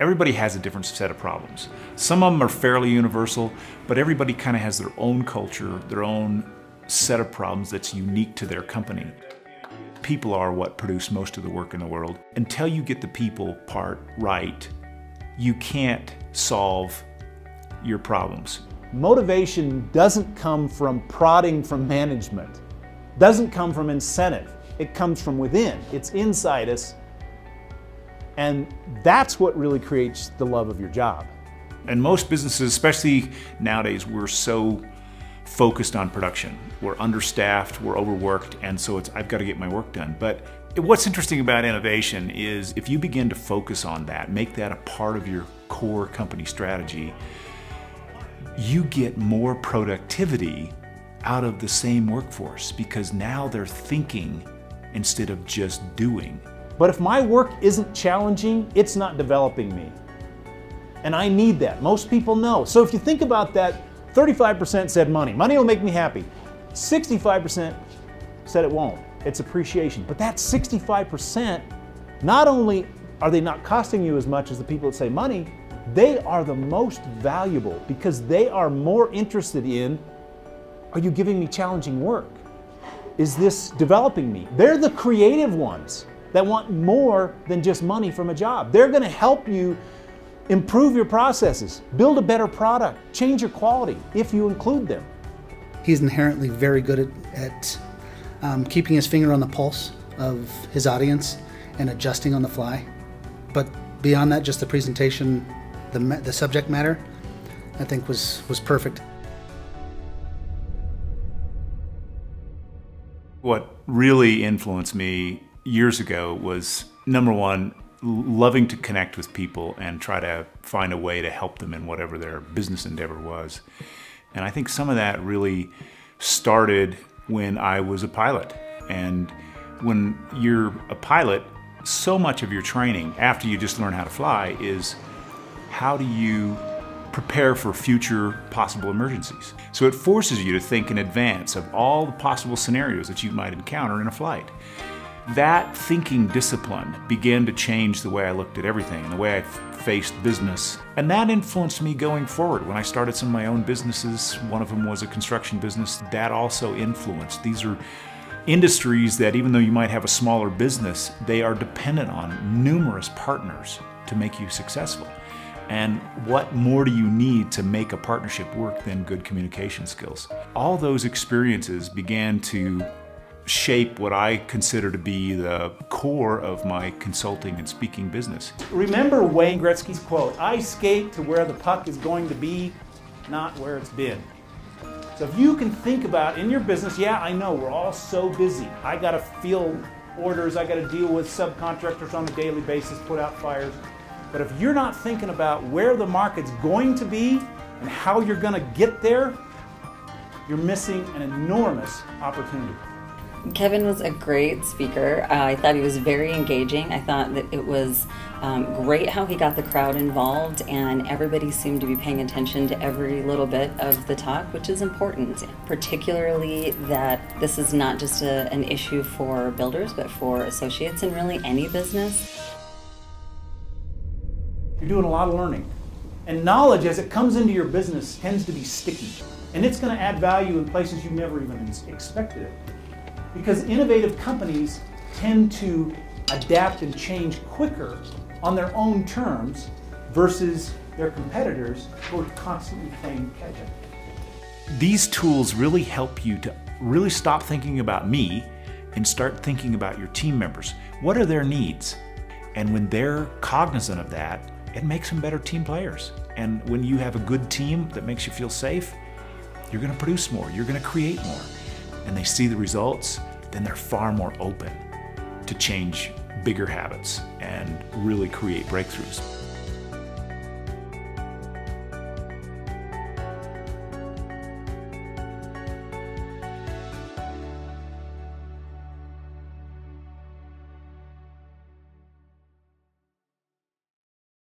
Everybody has a different set of problems. Some of them are fairly universal, but everybody kind of has their own culture, their own set of problems that's unique to their company. People are what produce most of the work in the world. Until you get the people part right, you can't solve your problems. Motivation doesn't come from prodding from management, doesn't come from incentive. It comes from within. It's inside us. And that's what really creates the love of your job. And most businesses, especially nowadays, we're so focused on production. We're understaffed, we're overworked, and so I've got to get my work done. But what's interesting about innovation is if you begin to focus on that, make that a part of your core company strategy, you get more productivity out of the same workforce because now they're thinking instead of just doing. But if my work isn't challenging, it's not developing me. And I need that. Most people know. So if you think about that, 35% said money. Money will make me happy. 65% said it won't. It's appreciation. But that 65%, not only are they not costing you as much as the people that say money, they are the most valuable because they are more interested in, are you giving me challenging work? Is this developing me? They're the creative ones that want more than just money from a job. They're going to help you improve your processes, build a better product, change your quality if you include them. He's inherently very good at keeping his finger on the pulse of his audience and adjusting on the fly. But beyond that, just the presentation, the subject matter, I think was perfect. What really influenced me years ago was, number one, loving to connect with people and try to find a way to help them in whatever their business endeavor was. And I think some of that really started when I was a pilot. And when you're a pilot, so much of your training after you just learn how to fly is how do you prepare for future possible emergencies. So it forces you to think in advance of all the possible scenarios that you might encounter in a flight. That thinking discipline began to change the way I looked at everything and the way I faced business. And that influenced me going forward. When I started some of my own businesses, one of them was a construction business, that also influenced. These are industries that even though you might have a smaller business, they are dependent on numerous partners to make you successful. And what more do you need to make a partnership work than good communication skills? All those experiences began to shape what I consider to be the core of my consulting and speaking business. Remember Wayne Gretzky's quote, "I skate to where the puck is going to be, not where it's been." So if you can think about in your business, yeah, I know we're all so busy. I got to field orders, I got to deal with subcontractors on a daily basis, put out fires. But if you're not thinking about where the market's going to be and how you're going to get there, you're missing an enormous opportunity. Kevin was a great speaker. I thought he was very engaging. I thought that it was great how he got the crowd involved and everybody seemed to be paying attention to every little bit of the talk, which is important, particularly that this is not just an issue for builders, but for associates in really any business. You're doing a lot of learning. And knowledge, as it comes into your business, tends to be sticky. And it's going to add value in places you never even expected it. Because innovative companies tend to adapt and change quicker on their own terms versus their competitors who are constantly playing catch-up. These tools really help you to really stop thinking about me and start thinking about your team members. What are their needs? And when they're cognizant of that, it makes them better team players. And when you have a good team that makes you feel safe, you're going to produce more, you're going to create more. And they see the results, then they're far more open to change bigger habits and really create breakthroughs.